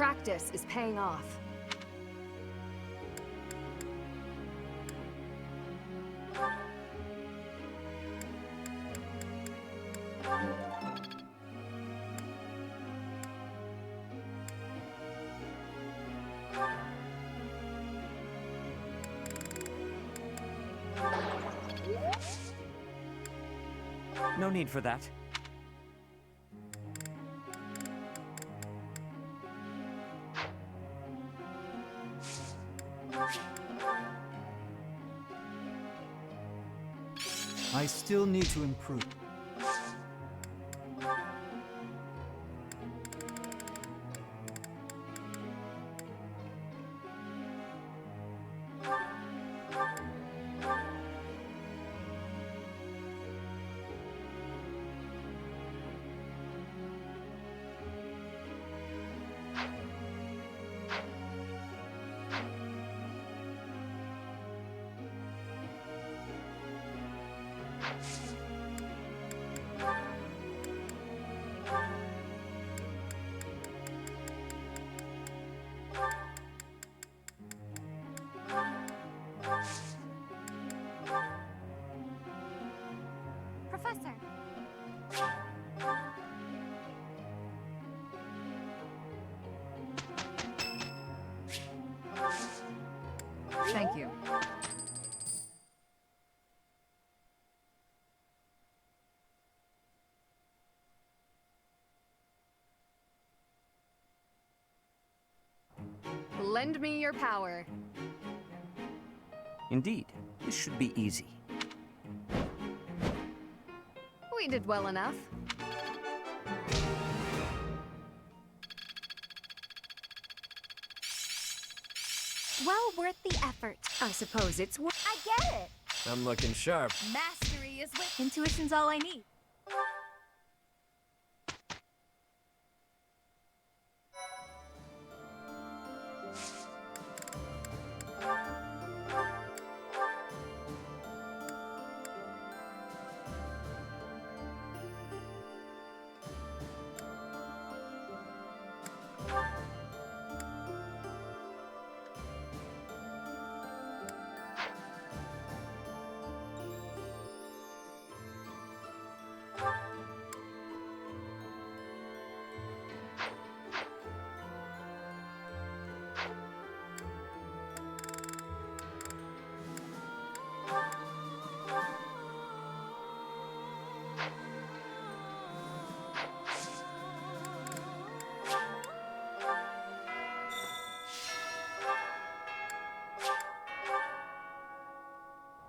Practice is paying off. No need for that. I still need to improve. Professor. Thank you. Lend me your power. Indeed, this should be easy. We did well enough. Well worth the effort. I suppose it's worth. I get it. I'm looking sharp. Mastery is with intuition's all I need.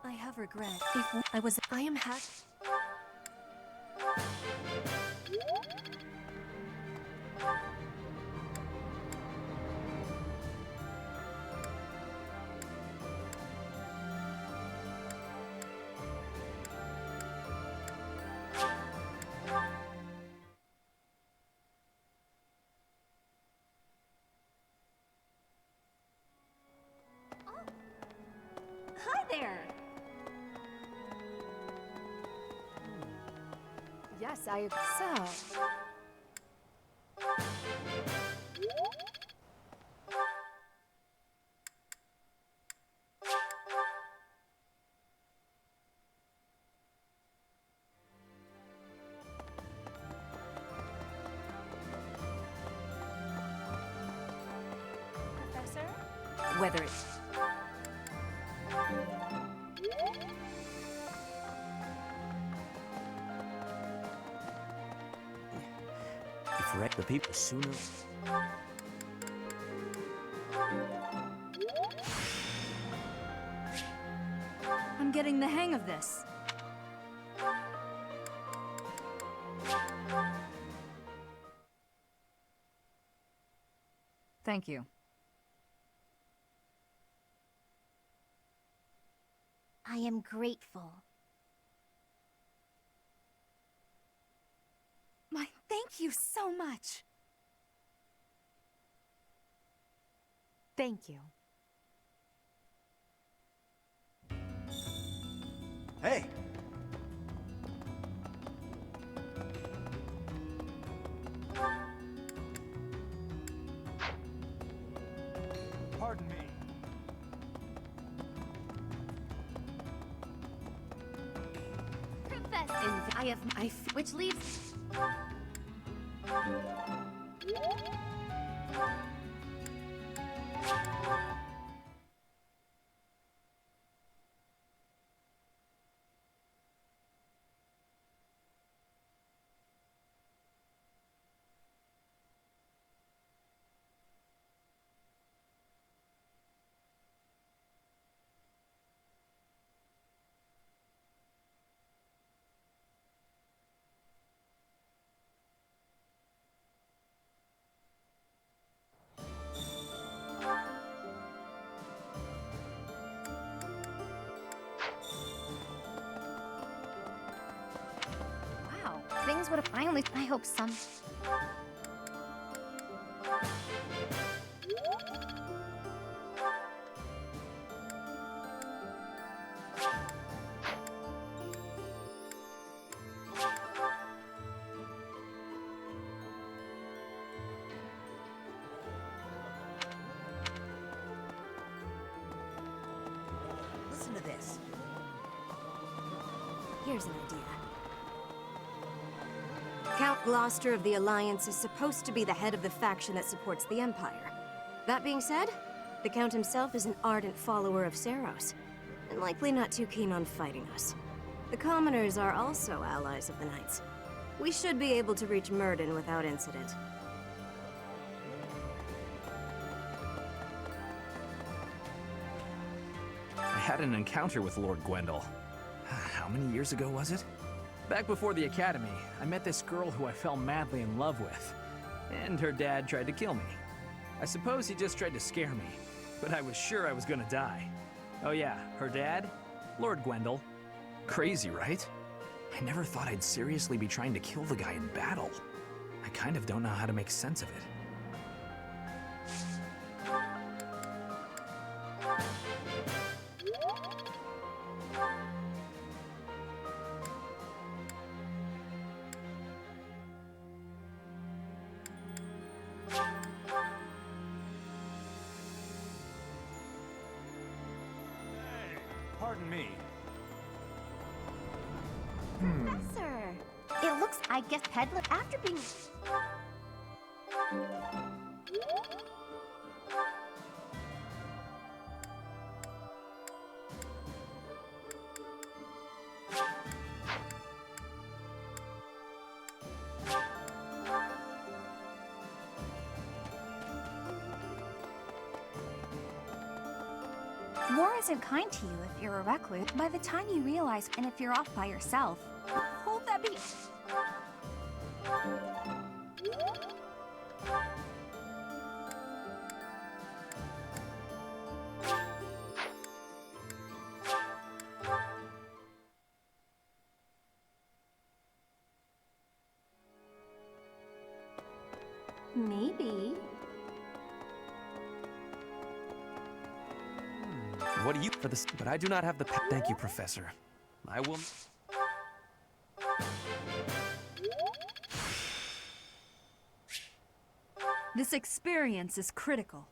I have regret. If I was, I am happy. Hi there. Yes, I. So. Professor? Whether it's. If wreck the people sooner. I'm getting the hang of this. Thank you. I am grateful. Thank you so much. Thank you. Hey! Pardon me. Professor, which leaves. Wow, things would have finally. I hope some. Listen to this. Here's an idea. Count Gloucester of the Alliance is supposed to be the head of the faction that supports the Empire. That being said, the Count himself is an ardent follower of Saros, and likely not too keen on fighting us. The commoners are also allies of the Knights. We should be able to reach Myrddin without incident. I had an encounter with Lord Gwendol. How many years ago was it? Back before the academy, I met this girl who I fell madly in love with. And her dad tried to kill me. I suppose he just tried to scare me, but I was sure I was gonna die. Oh yeah, her dad? Lord Gwendol. Crazy, right? I never thought I'd seriously be trying to kill the guy in battle. I kind of don't know how to make sense of it. Pardon me. Professor. It looks, I guess, peddler after being. War isn't kind to you if you're a recluse. By the time you realize, and if you're off by yourself, hold that be. Maybe. What do you for this? But I do not have the. Thank you, Professor. I will. This experience is critical.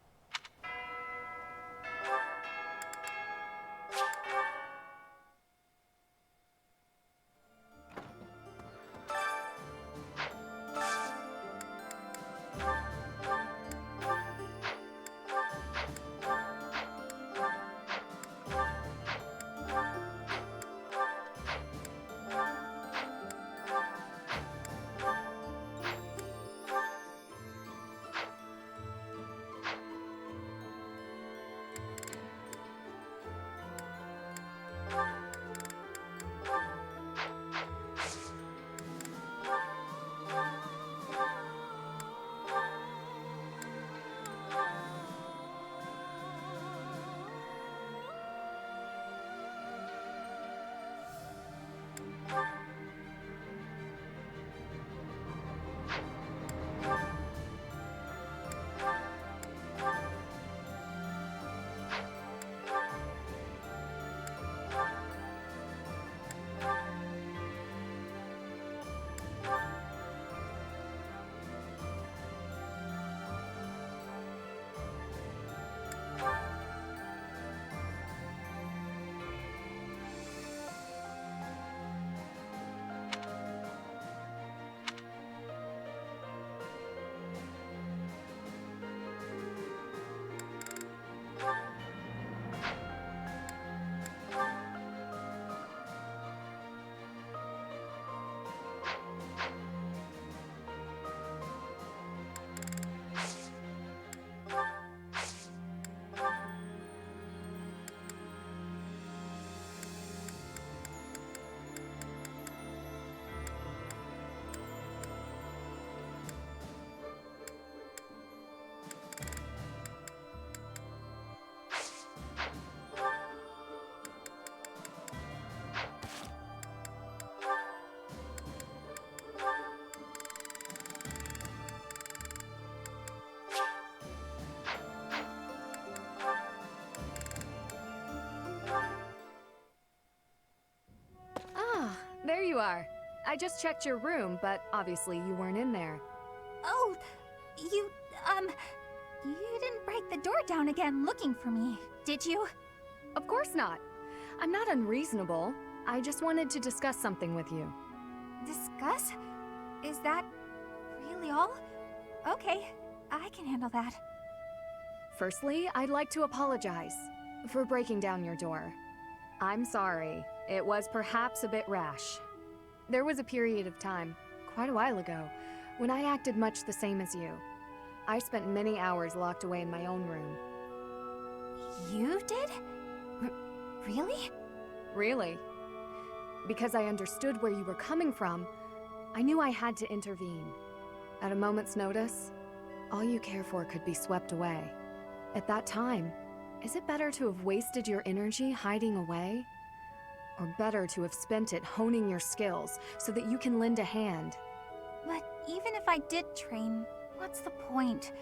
are. I just checked your room, but obviously you weren't in there. Oh, you didn't break the door down again looking for me, did you? Of course not. I'm not unreasonable. I just wanted to discuss something with you. Discuss? Is that really all? Okay, I can handle that. Firstly, I'd like to apologize for breaking down your door. I'm sorry. It was perhaps a bit rash. There was a period of time, quite a while ago, when I acted much the same as you. I spent many hours locked away in my own room. You did? Really? Really? Because I understood where you were coming from, I knew I had to intervene. At a moment's notice, all you care for could be swept away. At that time, is it better to have wasted your energy hiding away? Or better to have spent it honing your skills so that you can lend a hand? But even if I did train, what's the point?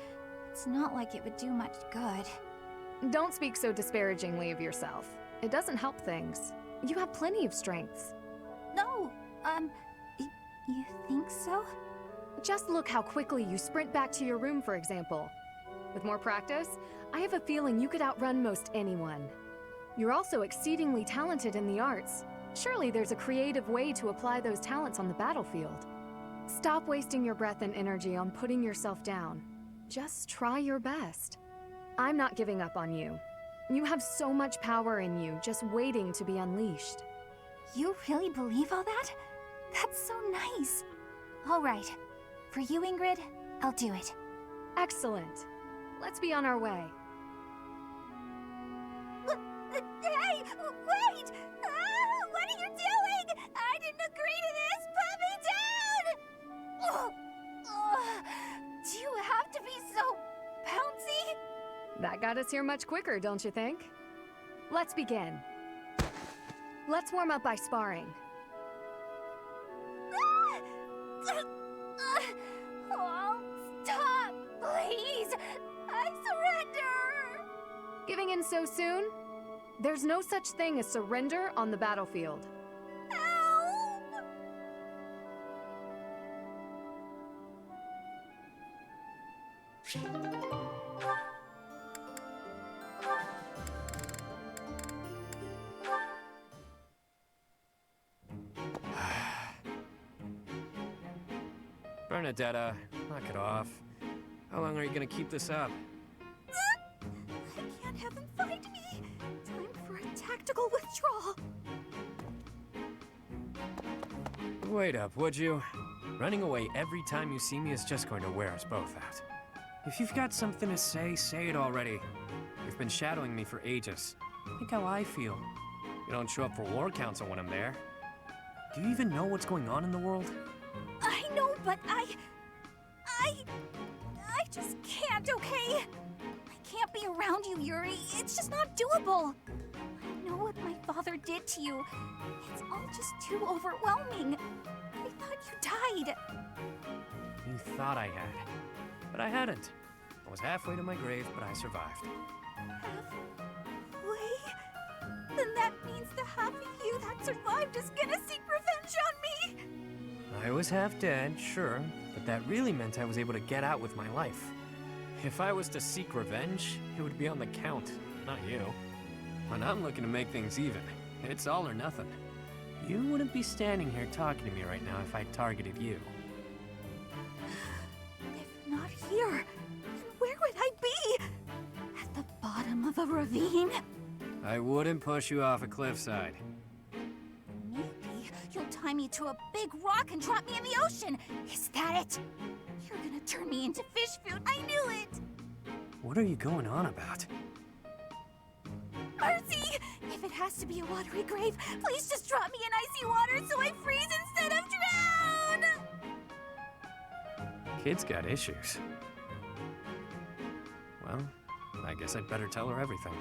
It's not like it would do much good. Don't speak so disparagingly of yourself. It doesn't help things. You have plenty of strengths. No, you think so? Just look how quickly you sprint back to your room, for example. With more practice, I have a feeling you could outrun most anyone. You're also exceedingly talented in the arts. Surely there's a creative way to apply those talents on the battlefield. Stop wasting your breath and energy on putting yourself down. Just try your best. I'm not giving up on you. You have so much power in you, just waiting to be unleashed. You really believe all that? That's so nice. All right. For you, Ingrid, I'll do it. Excellent. Let's be on our way. Hey, wait! What are you doing? I didn't agree to this! Put me down! Do you have to be so bouncy? That got us here much quicker, don't you think? Let's begin. Let's warm up by sparring. Oh, stop, please! I surrender! Giving in so soon? There's no such thing as surrender on the battlefield. Help! Bernadetta, knock it off. How long are you gonna keep this up? I can't have him find me! Time for a tactical withdrawal! Wait up, would you? Running away every time you see me is just going to wear us both out. If you've got something to say, say it already. You've been shadowing me for ages. Think how I feel. You don't show up for War Council when I'm there. Do you even know what's going on in the world? I know, but I just can't, okay? I can't be around you, Yuri. It's just not doable. I know what my father did to you. It's all just too overwhelming. I thought you died. You thought I had. But I hadn't. I was halfway to my grave, but I survived. Halfway? Then that means the half of you that survived is gonna seek revenge on me! I was half dead, sure, but that really meant I was able to get out with my life. If I was to seek revenge, it would be on the Count, not you. And I'm looking to make things even. It's all or nothing. You wouldn't be standing here talking to me right now if I targeted you. If not here, then where would I be? At the bottom of a ravine? I wouldn't push you off a cliffside. Maybe you'll tie me to a big rock and drop me in the ocean. Is that it? You're gonna turn me into fish food. I knew it! What are you going on about? Mercy! If it has to be a watery grave, please just drop me in icy water so I freeze instead of drown! Kid's got issues. Well, I guess I'd better tell her everything.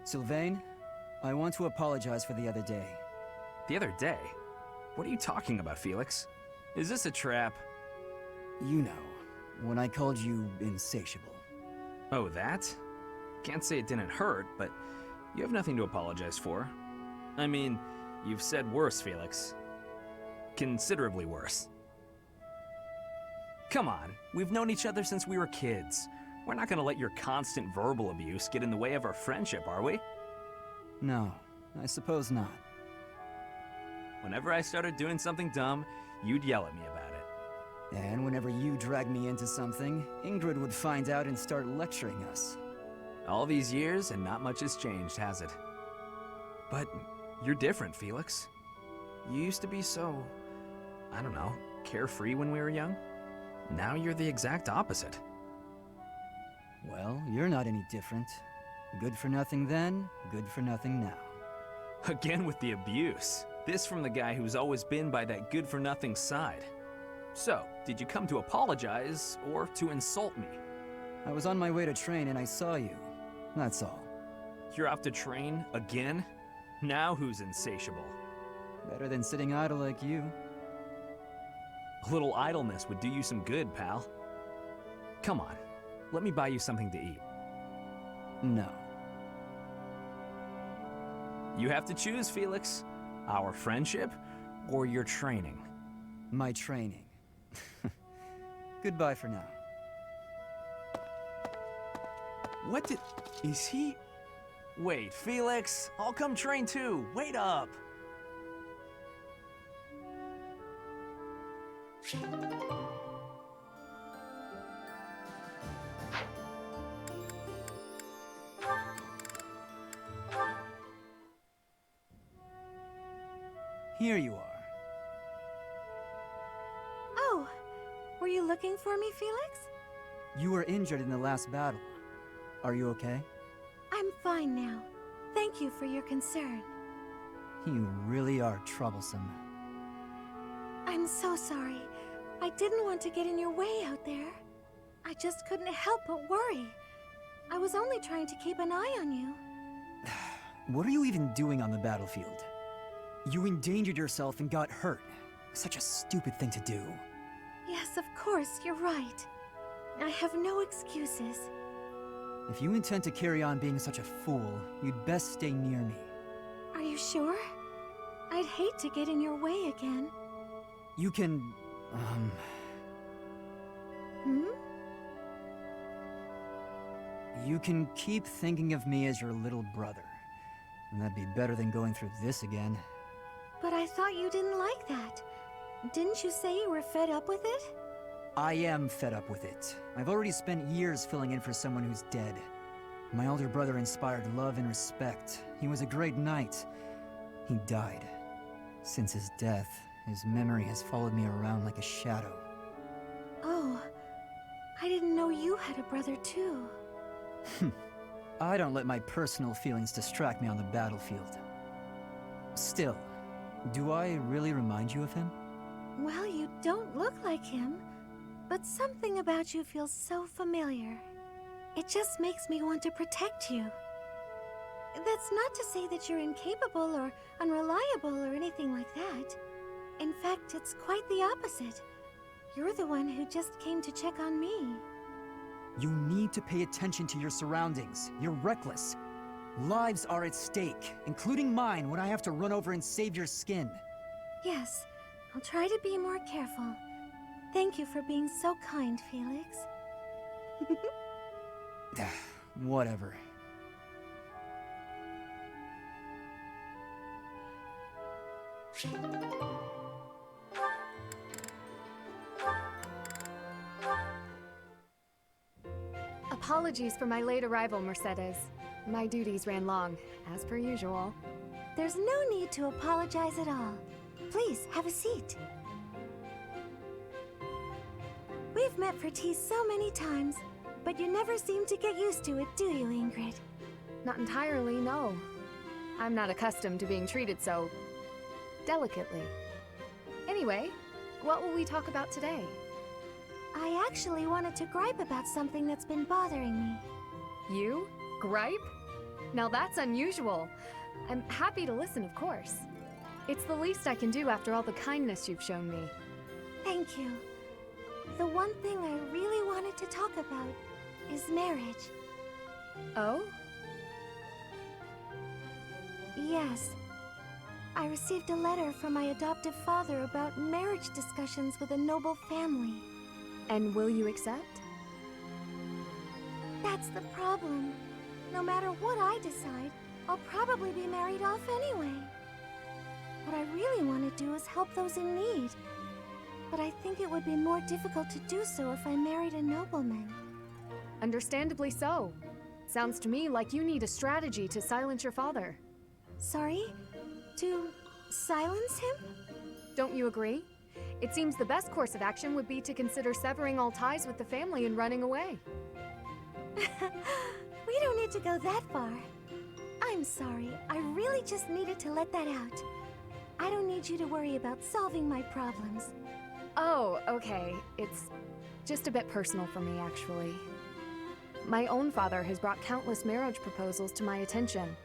Sylvain, I want to apologize for the other day. The other day? What are you talking about, Felix? Is this a trap? You know, when I called you insatiable. Oh, that? Can't say it didn't hurt, but you have nothing to apologize for. I mean, you've said worse, Felix. Considerably worse. Come on, we've known each other since we were kids. We're not gonna let your constant verbal abuse get in the way of our friendship, are we? No, I suppose not. Whenever I started doing something dumb, you'd yell at me about it. And whenever you dragged me into something, Ingrid would find out and start lecturing us. All these years, and not much has changed, has it? But you're different, Felix. You used to be so, I don't know, carefree when we were young. Now you're the exact opposite. Well, you're not any different. Good for nothing then, good for nothing now. Again with the abuse. This from the guy who's always been by that good-for-nothing side. So, did you come to apologize, or to insult me? I was on my way to train and I saw you. That's all. You're off to train, again? Now who's insatiable? Better than sitting idle like you. A little idleness would do you some good, pal. Come on, let me buy you something to eat. No. You have to choose, Felix. Our friendship, or your training? My training. Goodbye for now. What did... is he... Wait, Felix, I'll come train too. Wait up. Here you are. Oh, were you looking for me, Felix? You were injured in the last battle. Are you okay? I'm fine now. Thank you for your concern. You really are troublesome. I'm so sorry. I didn't want to get in your way out there. I just couldn't help but worry. I was only trying to keep an eye on you. What are you even doing on the battlefield? You endangered yourself and got hurt. Such a stupid thing to do. Yes, of course, you're right. I have no excuses. If you intend to carry on being such a fool, you'd best stay near me. Are you sure? I'd hate to get in your way again. You can, Hmm? You can keep thinking of me as your little brother. And that'd be better than going through this again. But I thought you didn't like that. Didn't you say you were fed up with it? I am fed up with it. I've already spent years filling in for someone who's dead. My older brother inspired love and respect. He was a great knight. He died. Since his death, his memory has followed me around like a shadow. Oh, I didn't know you had a brother too. I don't let my personal feelings distract me on the battlefield. Still, do I really remind you of him? Well, you don't look like him, but something about you feels so familiar. It just makes me want to protect you. That's not to say that you're incapable or unreliable or anything like that. In fact, it's quite the opposite. You're the one who just came to check on me. You need to pay attention to your surroundings. You're reckless. Lives are at stake, including mine when I have to run over and save your skin. Yes, I'll try to be more careful. Thank you for being so kind, Felix. Whatever. Apologies for my late arrival, Mercedes. My duties ran long, as per usual. There's no need to apologize at all. Please, have a seat. We've met for tea so many times, but you never seem to get used to it, do you, Ingrid? Not entirely, no. I'm not accustomed to being treated so... delicately. Anyway, what will we talk about today? I actually wanted to gripe about something that's been bothering me. You? Gripe? Now that's unusual. I'm happy to listen, of course. It's the least I can do after all the kindness you've shown me. Thank you. The one thing I really wanted to talk about is marriage. Oh? Yes. I received a letter from my adoptive father about marriage discussions with a noble family. And will you accept? That's the problem. No matter what I decide, I'll probably be married off anyway. What I really want to do is help those in need. But I think it would be more difficult to do so if I married a nobleman. Understandably so. Sounds to me like you need a strategy to silence your father. Sorry? To silence him? Don't you agree? It seems the best course of action would be to consider severing all ties with the family and running away. We don't need to go that far. I'm sorry. I really just needed to let that out. I don't need you to worry about solving my problems. Oh, okay. It's just a bit personal for me, actually. My own father has brought countless marriage proposals to my attention.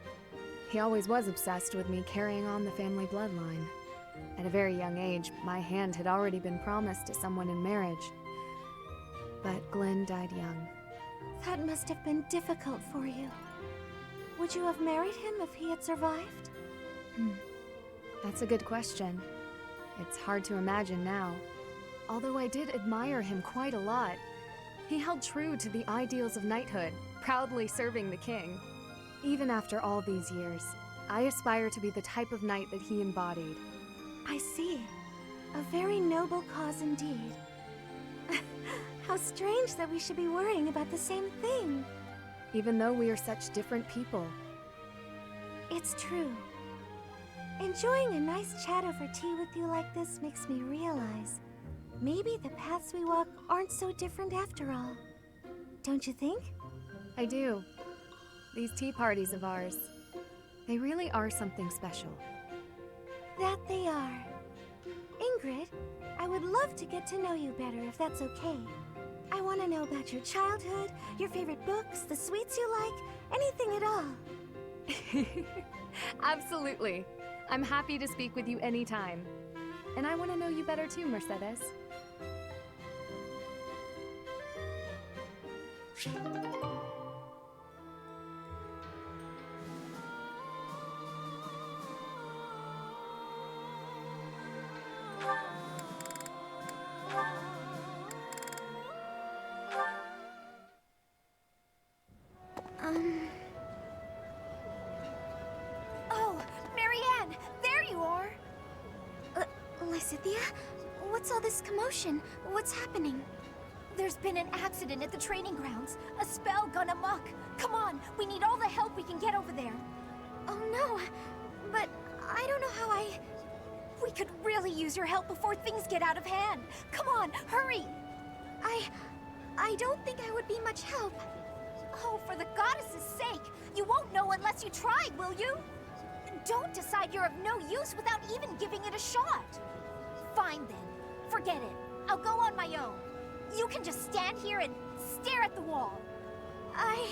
He always was obsessed with me carrying on the family bloodline. At a very young age, my hand had already been promised to someone in marriage. But Glenn died young. That must have been difficult for you. Would you have married him if he had survived? That's a good question. It's hard to imagine now. Although I did admire him quite a lot. He held true to the ideals of knighthood, proudly serving the king. Even after all these years, I aspire to be the type of knight that he embodied. I see. A very noble cause indeed. How strange that we should be worrying about the same thing. Even though we are such different people. It's true. Enjoying a nice chat over tea with you like this makes me realize maybe the paths we walk aren't so different after all. Don't you think? I do. These tea parties of ours, they really are something special. That they are. Ingrid, I would love to get to know you better if that's okay. I want to know about your childhood, your favorite books, the sweets you like, anything at all. Absolutely. I'm happy to speak with you anytime. And I want to know you better too, Mercedes. Oh, Marianne! There you are! Lysithia? What's all this commotion? What's happening? There's been an accident at the training grounds. A spell gone amok. Come on, we need all the help we can get over there. Oh no, but I don't know how We could really use your help before things get out of hand. Come on, hurry! I don't think I would be much help. Oh, for the goddess's sake! You won't know unless you try, will you? Don't decide you're of no use without even giving it a shot. Fine then. Forget it. I'll go on my own. You can just stand here and stare at the wall. I'm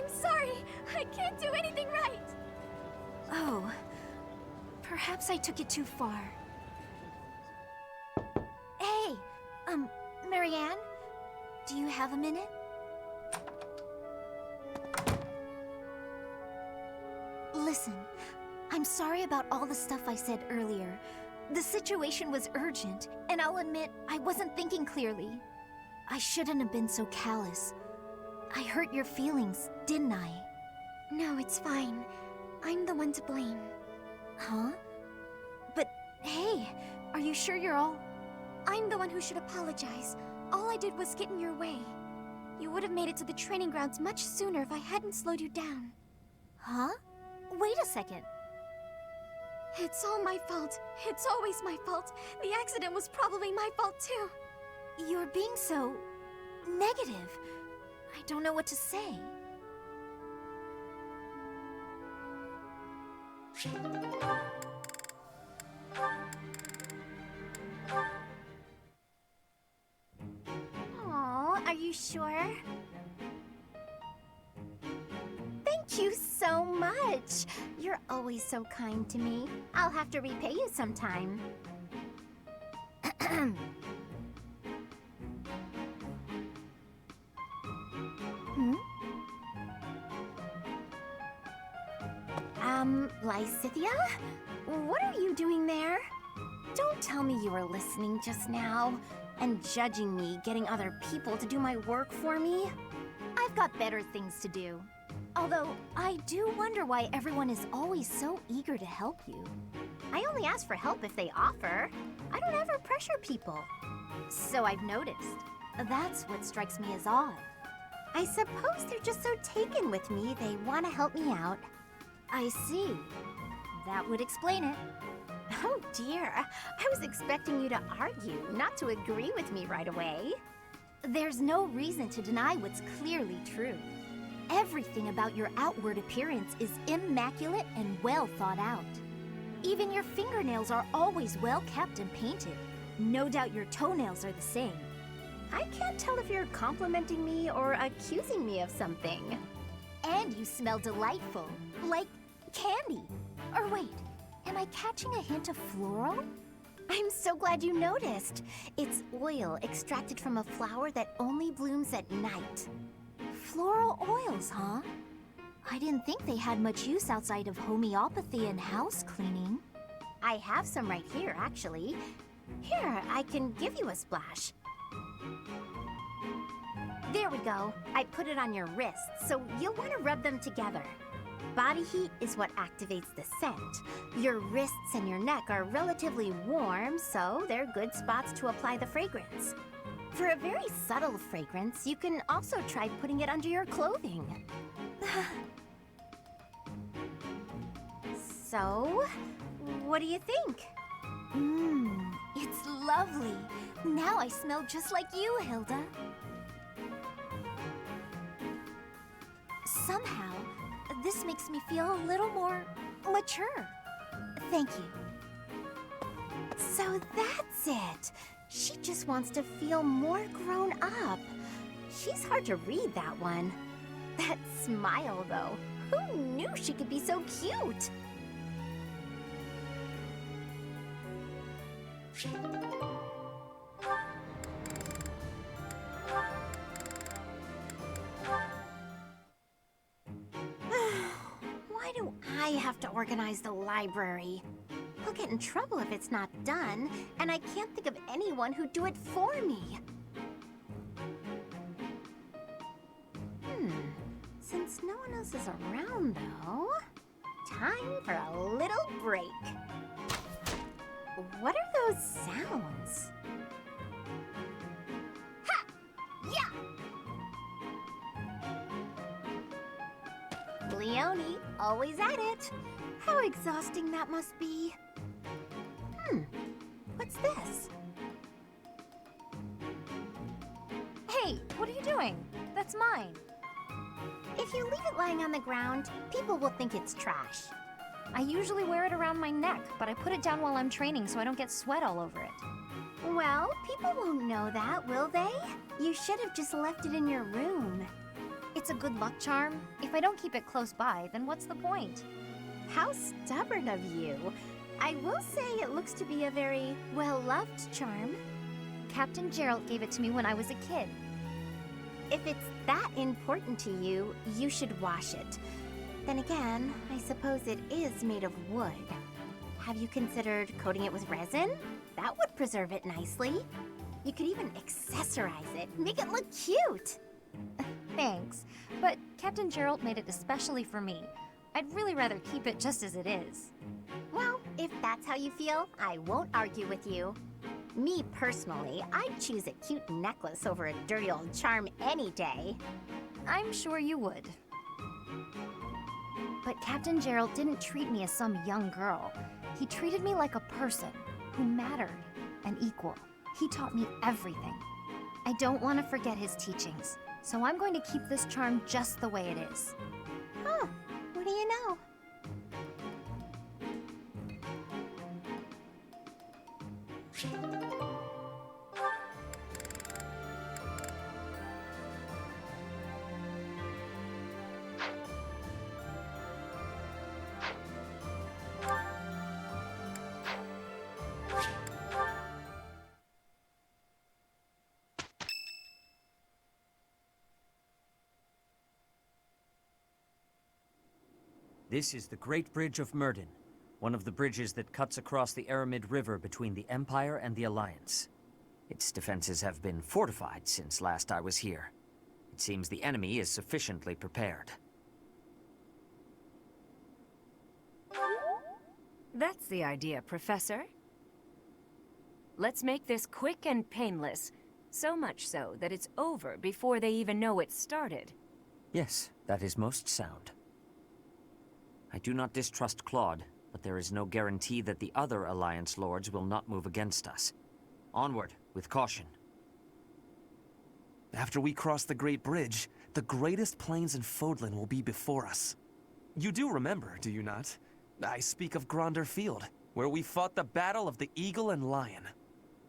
sorry. I can't do anything right. Oh. Perhaps I took it too far. Hey! Marianne? Do you have a minute? Listen, I'm sorry about all the stuff I said earlier. The situation was urgent, and I'll admit I wasn't thinking clearly. I shouldn't have been so callous. I hurt your feelings, didn't I? No, it's fine. I'm the one to blame. Huh? But, hey, are you sure you're all... I'm the one who should apologize. All I did was get in your way. You would have made it to the training grounds much sooner if I hadn't slowed you down. Huh? Wait a second. It's all my fault. It's always my fault. The accident was probably my fault too. You're being so... negative. I don't know what to say. Aw, are you sure? Thank you so much. You're always so kind to me. I'll have to repay you sometime. Lysithia? What are you doing there? Don't tell me you were listening just now and judging me getting other people to do my work for me. I've got better things to do. Although, I do wonder why everyone is always so eager to help you. I only ask for help if they offer. I don't ever pressure people. So I've noticed. That's what strikes me as odd. I suppose they're just so taken with me, they want to help me out. I see. That would explain it. Oh dear, I was expecting you to argue, not to agree with me right away. There's no reason to deny what's clearly true. Everything about your outward appearance is immaculate and well thought out. Even your fingernails are always well kept and painted. No doubt your toenails are the same. I can't tell if you're complimenting me or accusing me of something. And you smell delightful, like candy. Or wait, am I catching a hint of floral? I'm so glad you noticed. It's oil extracted from a flower that only blooms at night. Floral oils, huh? I didn't think they had much use outside of homeopathy and house cleaning. I have some right here, actually. Here, I can give you a splash. There we go. I put it on your wrists, so you'll want to rub them together. Body heat is what activates the scent. Your wrists and your neck are relatively warm, so they're good spots to apply the fragrance. For a very subtle fragrance, you can also try putting it under your clothing. So, what do you think? It's lovely. Now I smell just like you, Hilda. Somehow, this makes me feel a little more mature. Thank you. So that's it. She just wants to feel more grown up. She's hard to read, that one. That smile, though. Who knew she could be so cute? Why do I have to organize the library? I'll get in trouble if it's not done, and I can't think of anyone who'd do it for me. Since no one else is around, though, time for a little break. What are those sounds? Ha! Yeah! Leone, always at it. How exhausting that must be. What's this? Hey, what are you doing? That's mine. If you leave it lying on the ground, people will think it's trash. I usually wear it around my neck, but I put it down while I'm training so I don't get sweat all over it. Well, people won't know that, will they? You should have just left it in your room. It's a good luck charm. If I don't keep it close by, then what's the point? How stubborn of you. I will say it looks to be a very well-loved charm. Captain Gerald gave it to me when I was a kid. If it's that important to you, you should wash it. Then again, I suppose it is made of wood. Have you considered coating it with resin? That would preserve it nicely. You could even accessorize it, make it look cute. Thanks, but Captain Gerald made it especially for me. I'd really rather keep it just as it is. Well, if that's how you feel, I won't argue with you. Me personally, I'd choose a cute necklace over a dirty old charm any day. I'm sure you would. But Captain Gerald didn't treat me as some young girl. He treated me like a person who mattered and equal. He taught me everything. I don't want to forget his teachings, so I'm going to keep this charm just the way it is. Huh, what do you know? This is the Great Bridge of Myrden, one of the bridges that cuts across the Aramid River between the Empire and the Alliance. Its defenses have been fortified since last I was here. It seems the enemy is sufficiently prepared. That's the idea, Professor. Let's make this quick and painless. So much so that it's over before they even know it started. Yes, that is most sound. I do not distrust Claude, but there is no guarantee that the other Alliance lords will not move against us. Onward, with caution. After we cross the Great Bridge, the greatest plains in Fodlan will be before us. You do remember, do you not? I speak of Gronder Field, where we fought the Battle of the Eagle and Lion.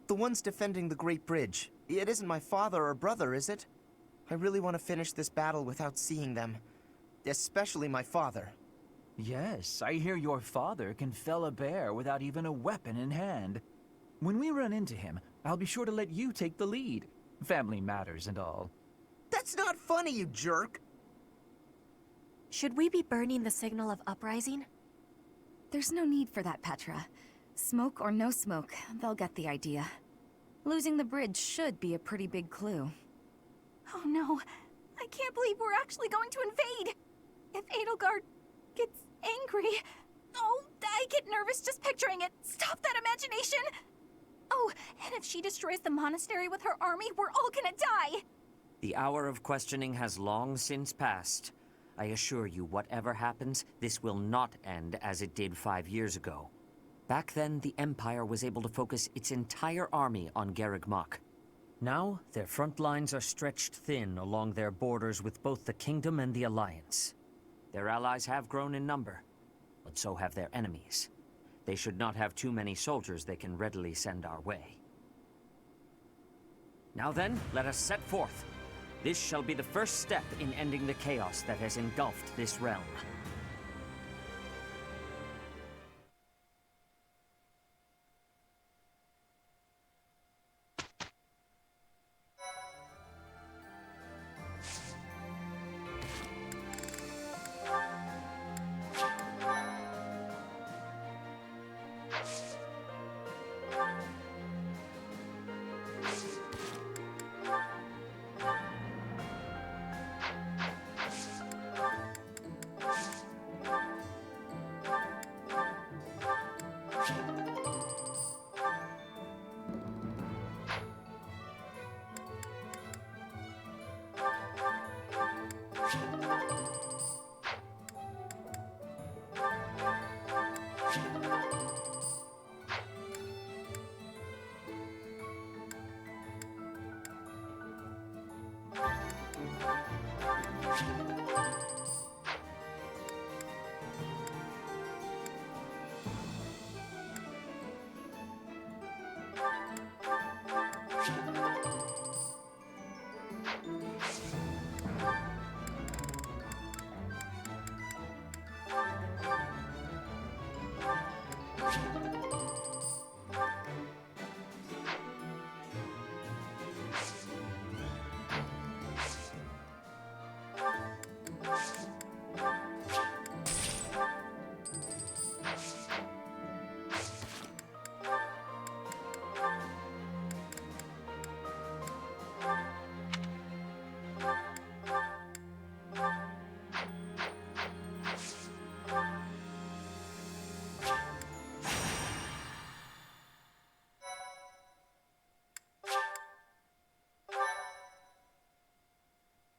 The ones defending the Great Bridge. It isn't my father or brother, is it? I really want to finish this battle without seeing them. Especially my father. Yes, I hear your father can fell a bear without even a weapon in hand. When we run into him, I'll be sure to let you take the lead. Family matters and all. That's not funny, you jerk! Should we be burning the signal of uprising? There's no need for that, Petra. Smoke or no smoke, they'll get the idea. Losing the bridge should be a pretty big clue. Oh no, I can't believe we're actually going to invade! If Edelgard gets angry... Oh, I get nervous just picturing it! Stop that imagination! Oh, and if she destroys the monastery with her army, we're all gonna die! The hour of questioning has long since passed. I assure you, whatever happens, this will not end as it did 5 years ago. Back then, the Empire was able to focus its entire army on Garreg Mach. Now, their front lines are stretched thin along their borders with both the Kingdom and the Alliance. Their allies have grown in number, but so have their enemies. They should not have too many soldiers they can readily send our way. Now then, let us set forth. This shall be the first step in ending the chaos that has engulfed this realm.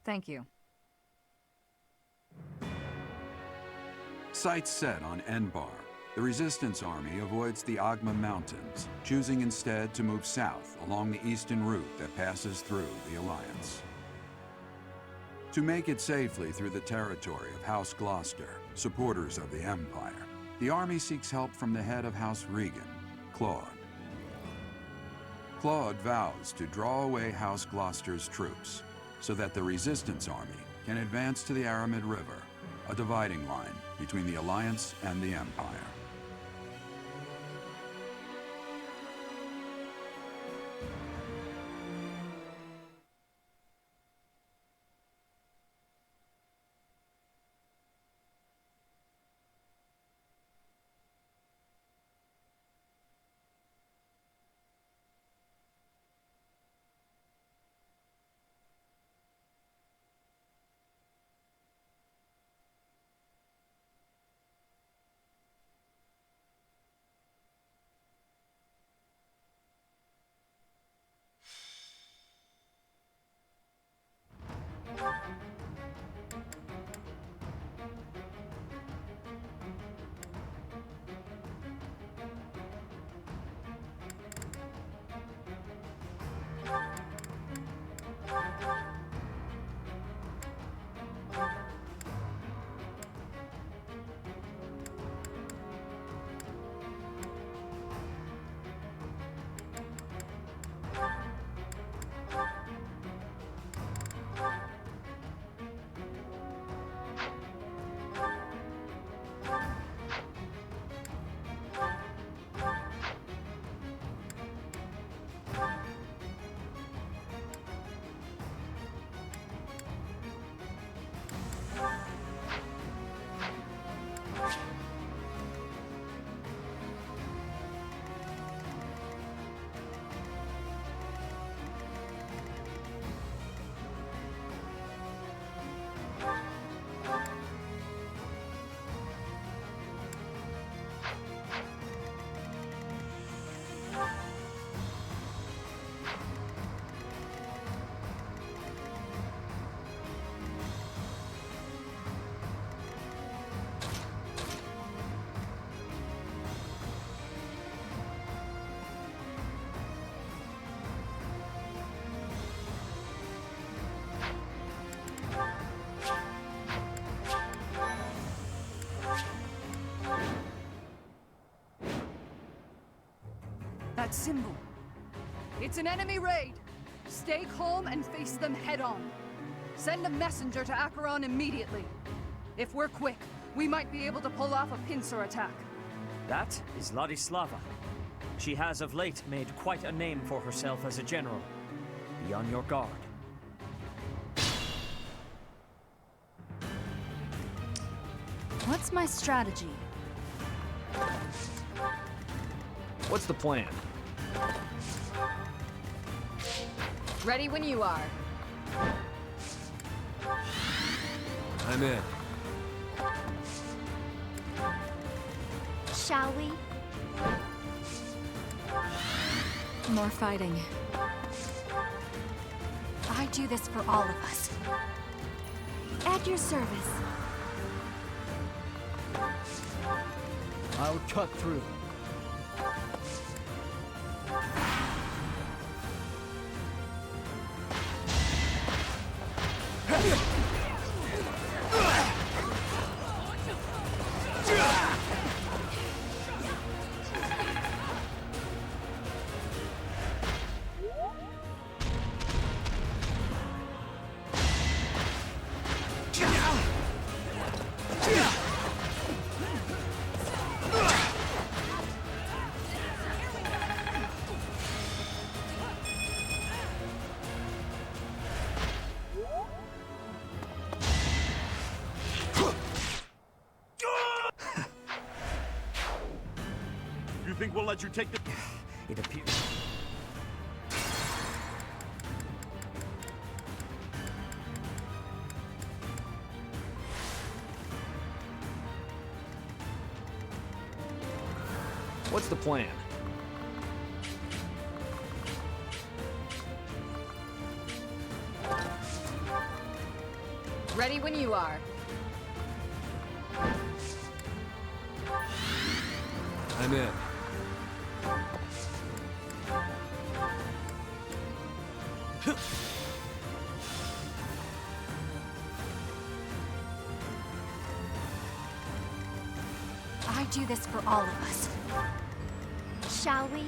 Thank you. Sights set on Enbar. The Resistance Army avoids the Agma Mountains, choosing instead to move south along the eastern route that passes through the Alliance. To make it safely through the territory of House Gloucester, supporters of the Empire, the army seeks help from the head of House Regan, Claude. Claude vows to draw away House Gloucester's troops, so that the Resistance Army can advance to the Aramid River, a dividing line between the Alliance and the Empire. that symbol. It's an enemy raid. Stay calm and face them head-on. Send a messenger to Acheron immediately. If we're quick, we might be able to pull off a pincer attack. That is Ladislava. She has of late made quite a name for herself as a general. Be on your guard. What's my strategy? What's the plan? Ready when you are. I'm in. Shall we? More fighting. I do this for all of us. At your service. I'll cut through. You think we'll let you take the... It appears... What's the plan? Ready when you are. I'm in. I do this for all of us. Shall we?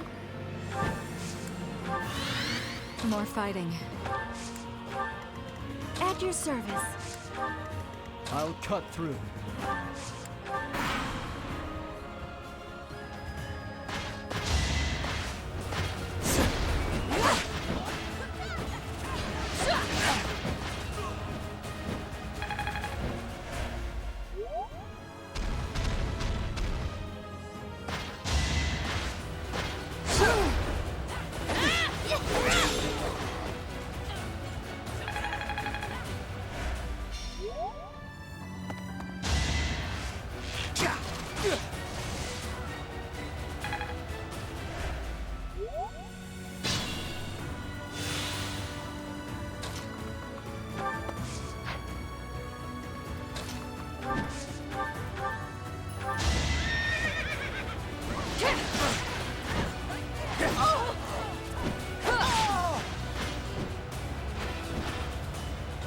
More fighting. At your service. I'll cut through.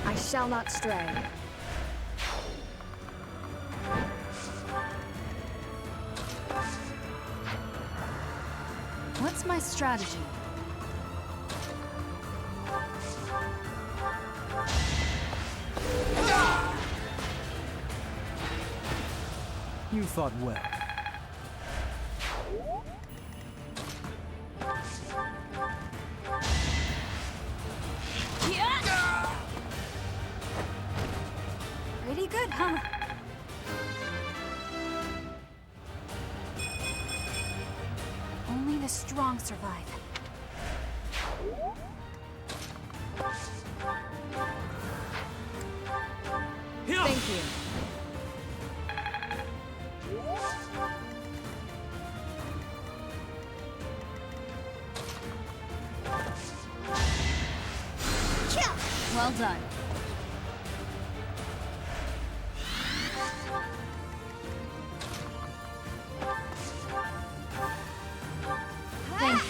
I shall not stray. What's my strategy? You fought well. Pretty good, huh? Only the strong survive. Thank you. Well done. Thank you.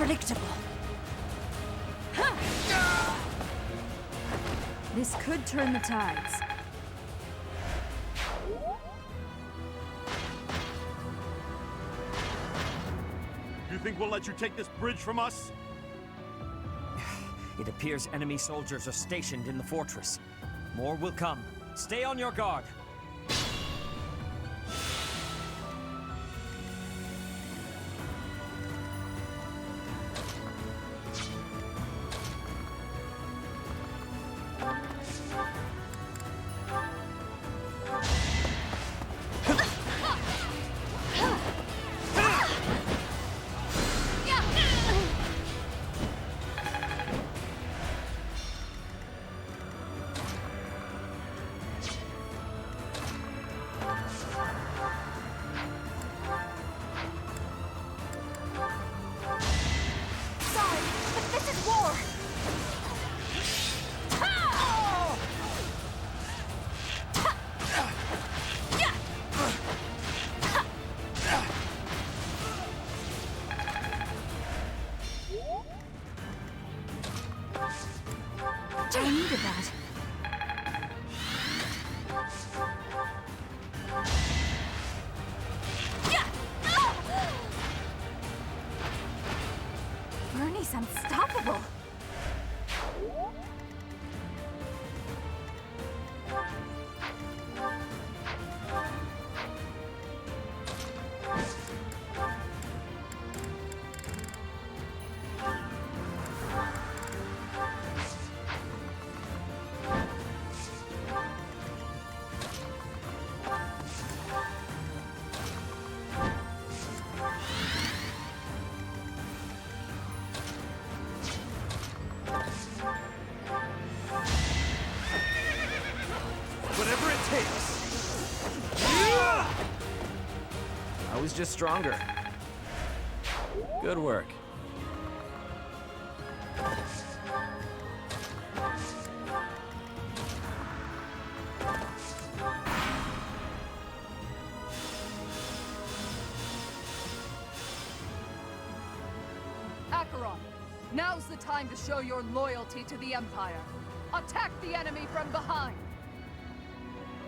unpredictable. This could turn the tides. You think we'll let you take this bridge from us? It appears enemy soldiers are stationed in the fortress. More will come. Stay on your guard. I needed that. Bernie's unstoppable. Whatever it takes. I was just stronger. Good work. Acheron, now's the time to show your loyalty to the Empire. Attack the enemy from behind!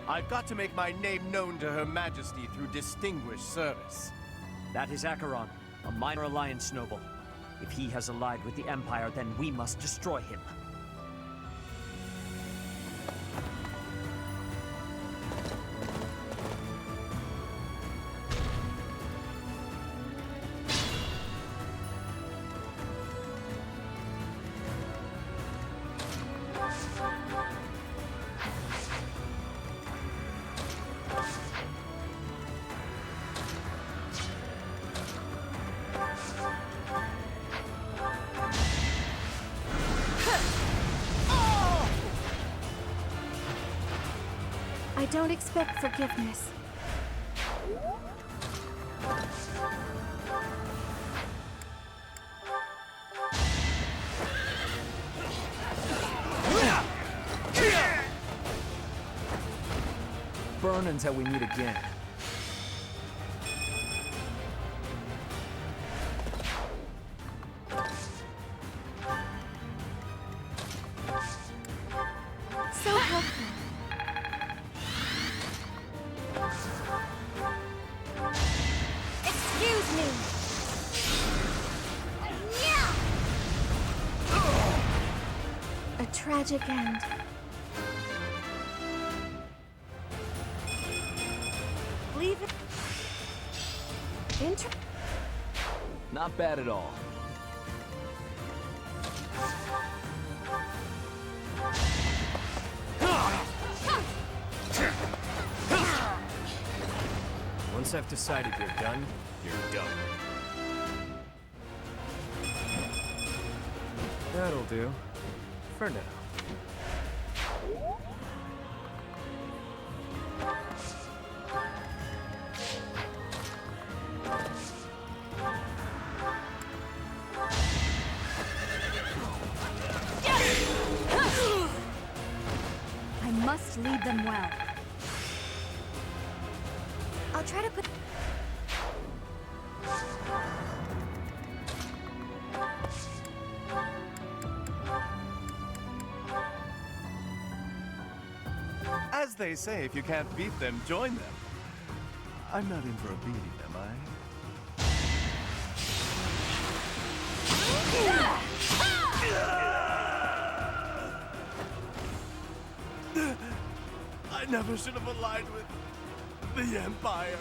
I've got to make my name known to Her Majesty through distinguished service. That is Acheron, a minor Alliance noble. If he has allied with the Empire, then we must destroy him. I don't expect forgiveness. Burn until we meet again. So helpful. Excuse me. A tragic end. Leave it. Not bad at all. Once I've decided you're done, you're done. That'll do. For now. I must lead them well. I'll try to put... they say, if you can't beat them, join them. I'm not in for a beating, am I? I never should have aligned with the Empire.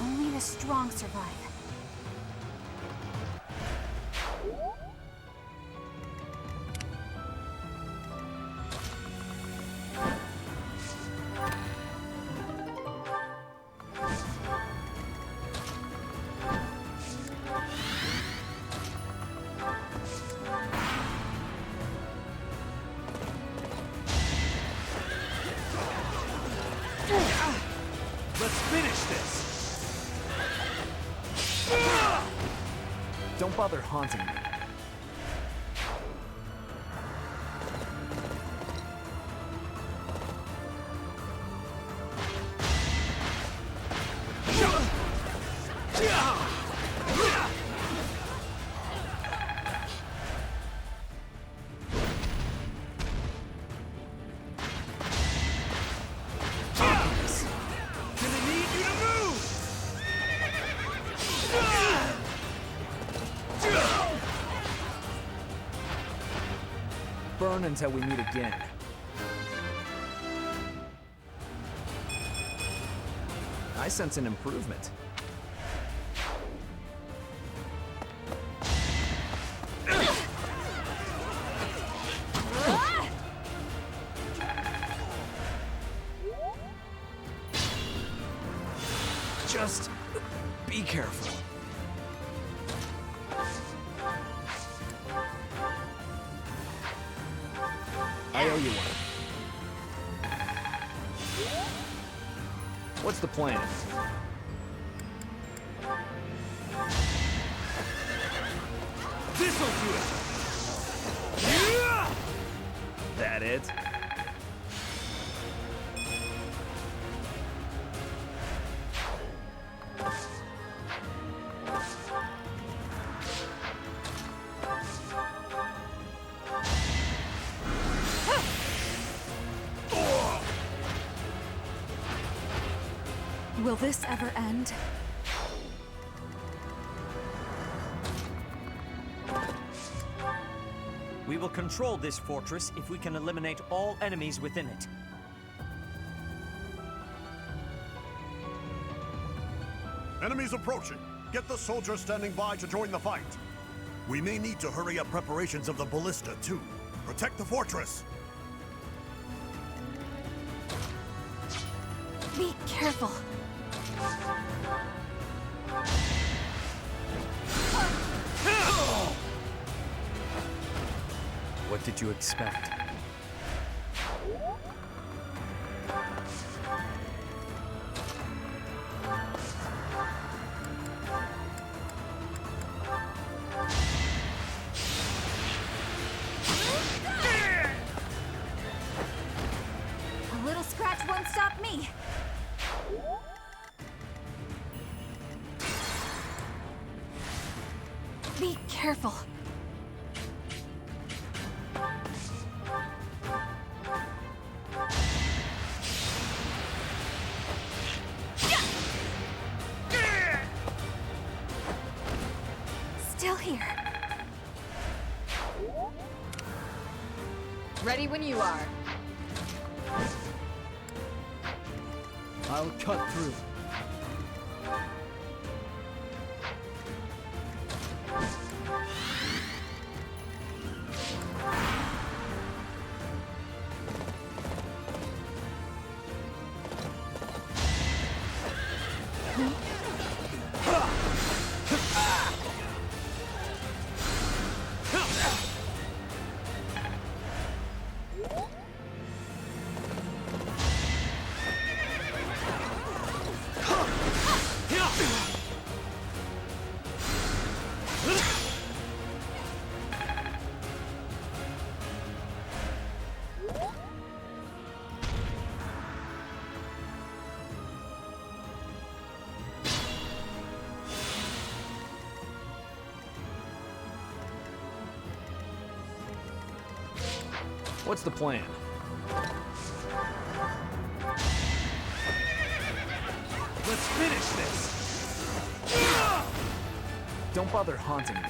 Only the strong survive. Let's finish this! Don't bother haunting me. Burn until we meet again. I sense an improvement. Just be careful. I owe you one. What's the plan? This'll do it! That it? Will this ever end? We will control this fortress if we can eliminate all enemies within it. Enemies approaching. Get the soldiers standing by to join the fight. We may need to hurry up preparations of the ballista, too. Protect the fortress. Be careful. What did you expect? A little scratch won't stop me. Be careful. Still here. Ready when you are. I'll cut through. What's the plan? Let's finish this! Don't bother haunting me.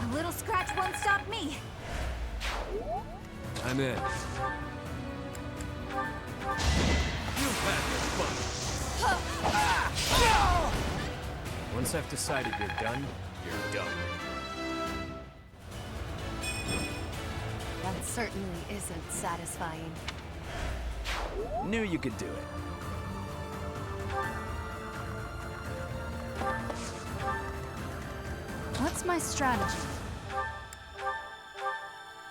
A little scratch won't stop me. I'm in. You've had this fun. Once I've decided you're done, you're done. That certainly isn't satisfying. Knew you could do it. What's my strategy?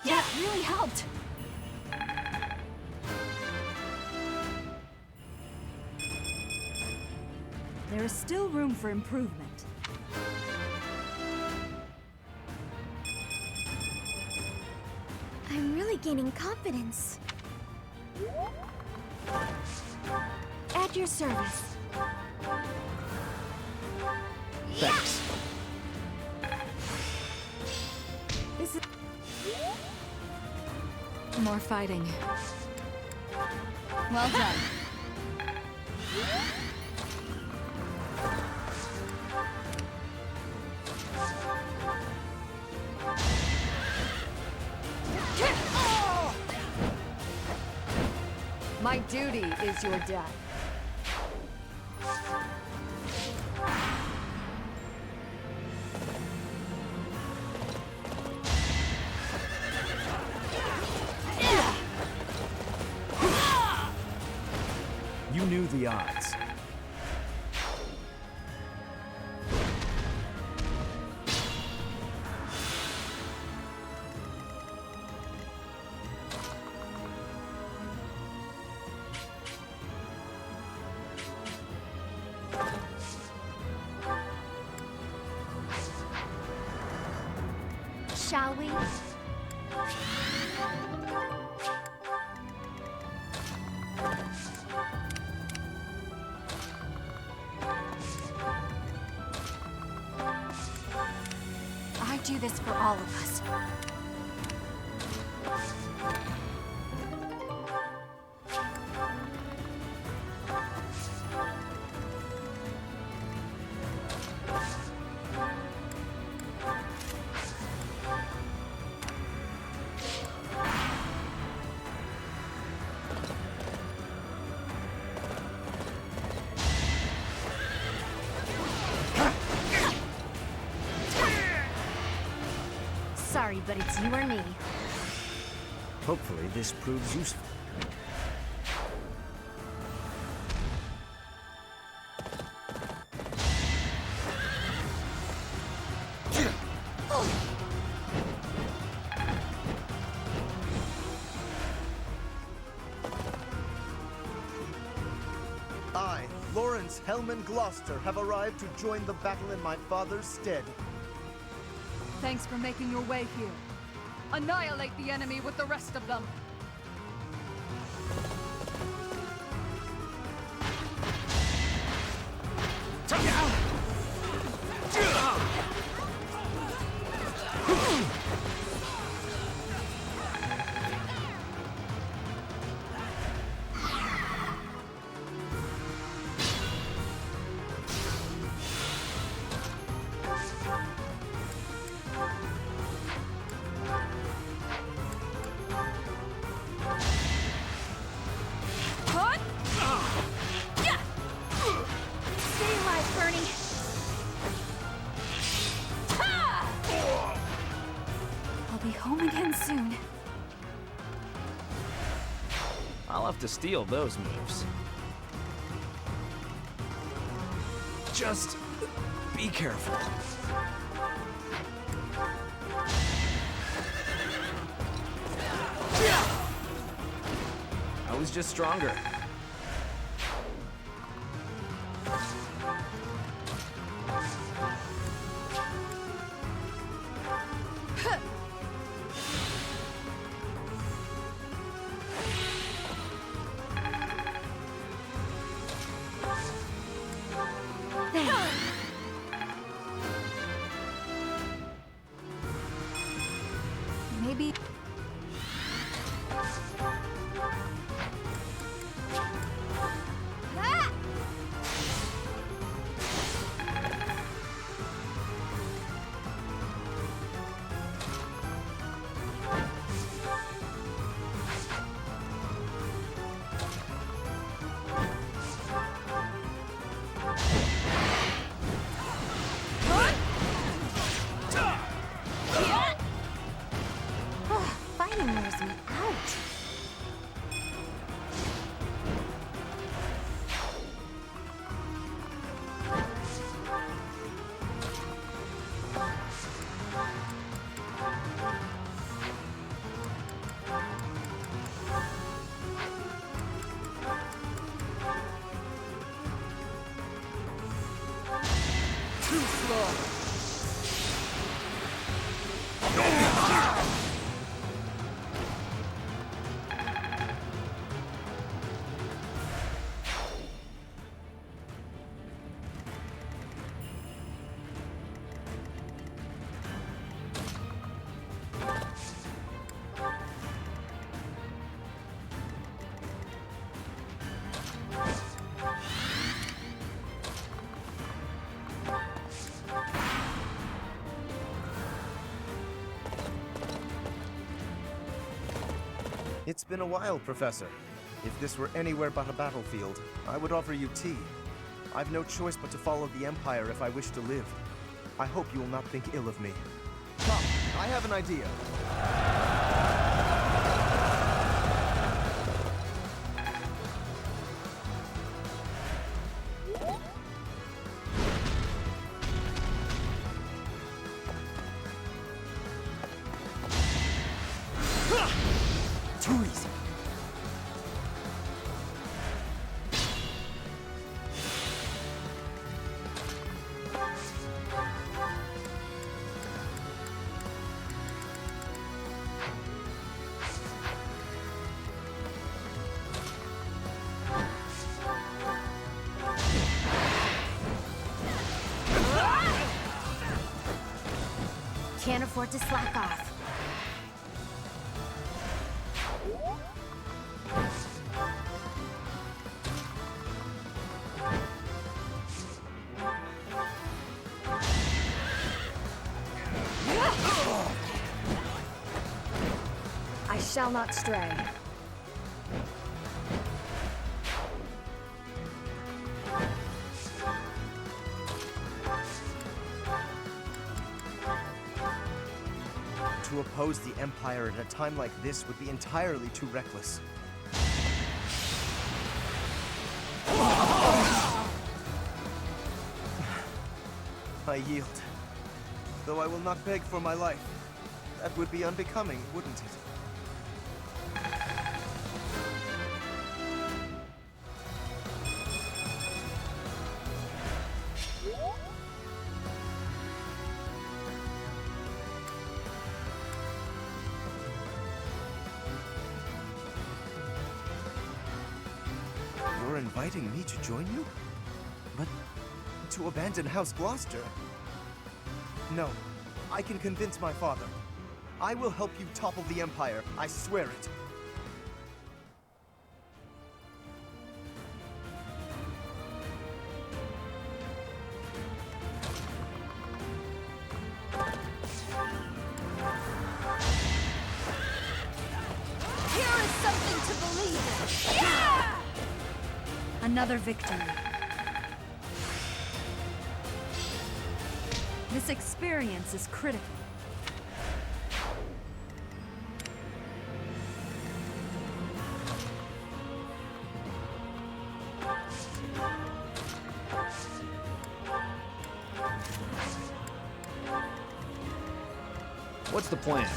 That really helped. There is still room for improvement. I'm really gaining confidence. At your service. Thanks. This is more fighting. Well done. My duty is your death. You knew the odds. Shall we? I do this for all of us. Sorry, but it's you or me. Hopefully this proves useful. I, Lawrence Hellman Gloucester, have arrived to join the battle in my father's stead. Thanks for making your way here. Annihilate the enemy with the rest of them. Be home again soon. I'll have to steal those moves. Just be careful. I was just stronger. maybe... Ah! Fighting wears me out. Too slow. It's been a while, Professor. If this were anywhere but a battlefield, I would offer you tea. I've no choice but to follow the Empire if I wish to live. I hope you will not think ill of me. Come, I have an idea. Too easy. Can't afford to slack off. I shall not stray. To oppose the Empire at a time like this would be entirely too reckless. I yield. Though I will not beg for my life. That would be unbecoming, wouldn't it? You're inviting me to join you? But to abandon House Gloucester? No, I can convince my father. I will help you topple the Empire, I swear it. Here is something to believe in. Yeah! Another victory. This experience is critical. What's the plan?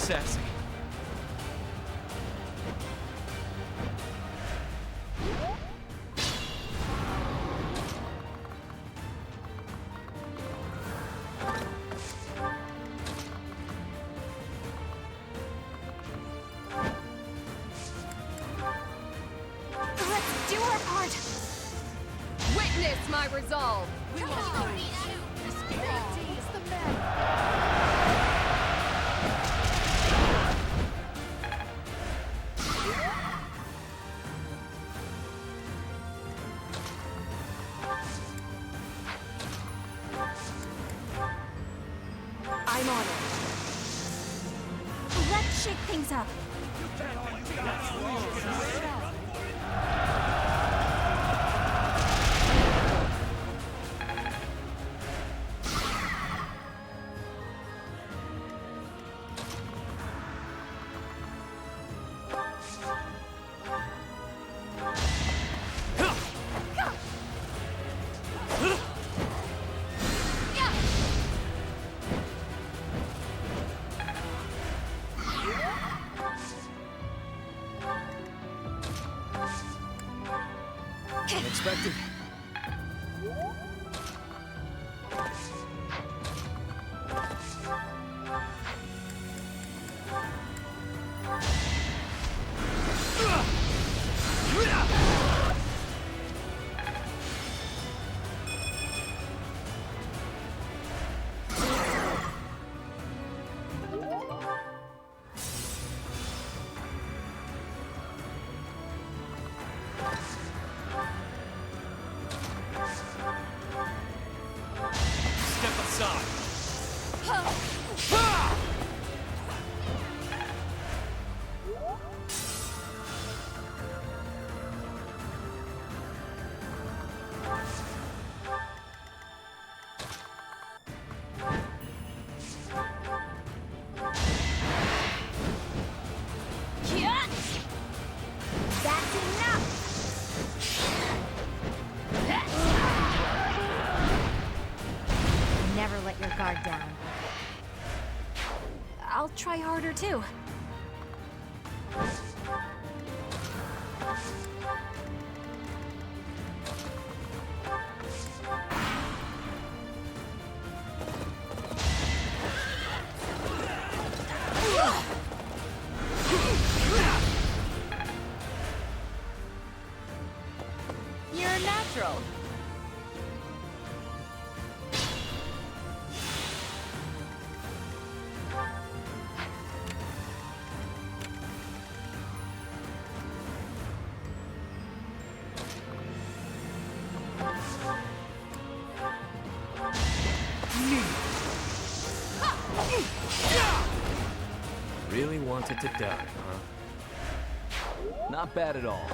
sassy. Let's do our part! Witness my resolve! I'm on it. Let's shake things up. Unexpected. Step aside. That's enough! Never let your guard down. I'll try harder too. You're a natural. Really wanted to die, huh? Not bad at all.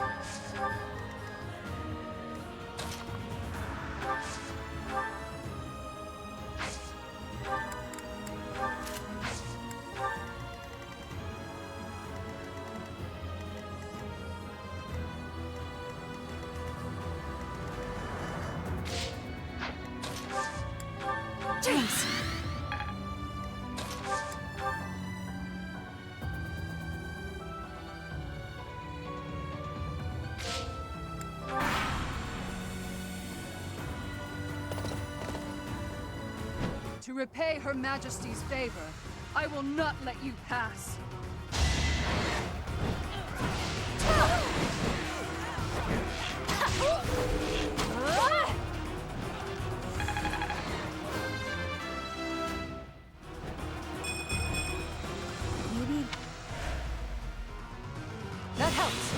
James! To repay Her Majesty's favor, I will not let you pass. Maybe... That helps.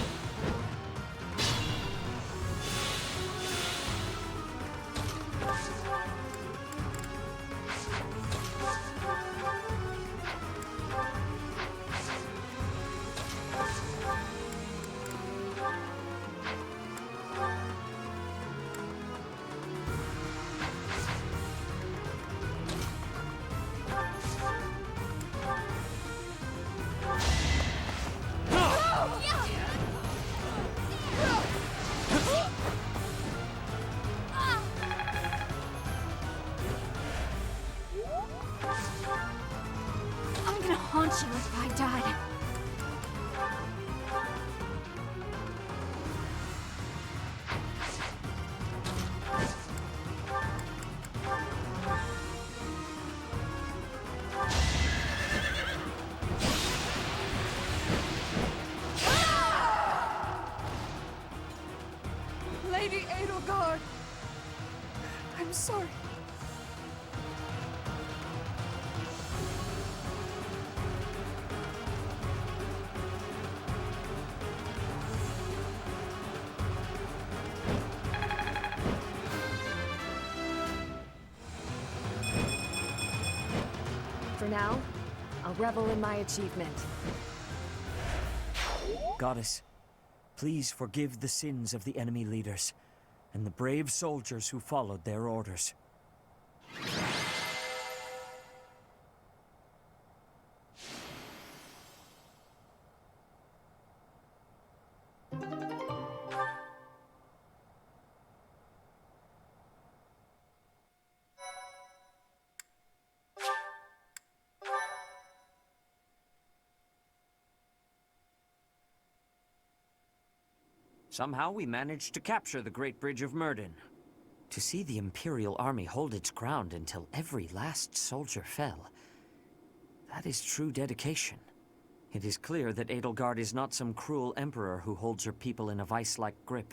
you if I die. Lady Edelgard! I'm sorry. For now, I'll revel in my achievement. Goddess, please forgive the sins of the enemy leaders and the brave soldiers who followed their orders. Somehow we managed to capture the Great Bridge of Myrden. To see the Imperial Army hold its ground until every last soldier fell, that is true dedication. It is clear that Edelgard is not some cruel emperor who holds her people in a vice-like grip.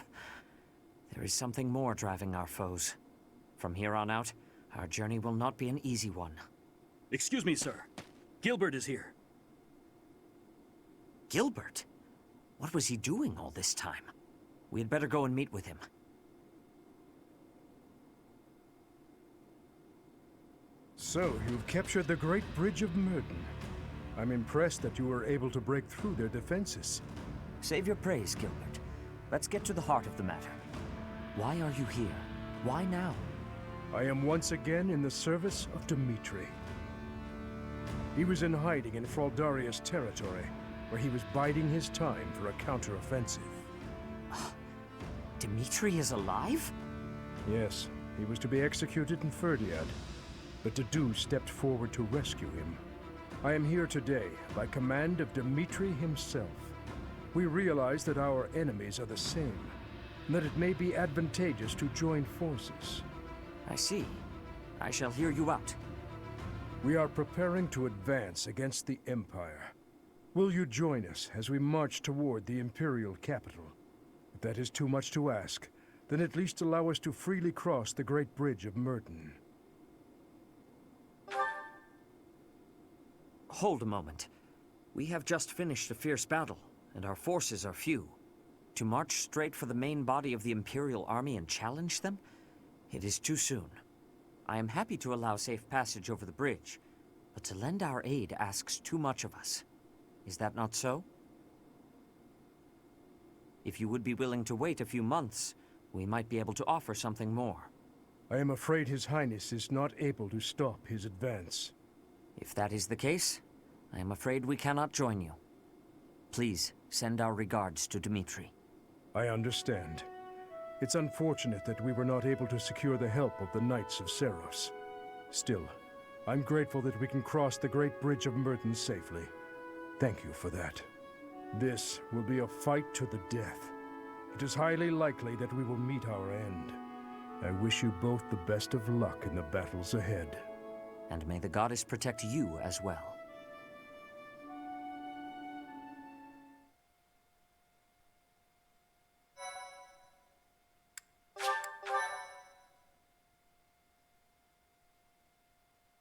There is something more driving our foes. From here on out, our journey will not be an easy one. Excuse me, sir. Gilbert is here. Gilbert? What was he doing all this time? We had better go and meet with him. So, you've captured the Great Bridge of Myrden. I'm impressed that you were able to break through their defenses. Save your praise, Gilbert. Let's get to the heart of the matter. Why are you here? Why now? I am once again in the service of Dimitri. He was in hiding in Fraldaria's territory, where he was biding his time for a counteroffensive. Dimitri is alive? Yes, he was to be executed in Ferdiad, but Dedu stepped forward to rescue him. I am here today by command of Dimitri himself. We realize that our enemies are the same, and that it may be advantageous to join forces. I see. I shall hear you out. We are preparing to advance against the Empire. Will you join us as we march toward the Imperial capital? If that is too much to ask, then at least allow us to freely cross the Great Bridge of Myrden. Hold a moment. We have just finished a fierce battle, and our forces are few. To march straight for the main body of the Imperial Army and challenge them? It is too soon. I am happy to allow safe passage over the bridge, but to lend our aid asks too much of us. Is that not so? If you would be willing to wait a few months, we might be able to offer something more. I am afraid His Highness is not able to stop his advance. If that is the case, I am afraid we cannot join you. Please, send our regards to Dimitri. I understand. It's unfortunate that we were not able to secure the help of the Knights of Seros. Still, I'm grateful that we can cross the Great Bridge of Myrden safely. Thank you for that. This will be a fight to the death. It is highly likely that we will meet our end. I wish you both the best of luck in the battles ahead. And may the goddess protect you as well.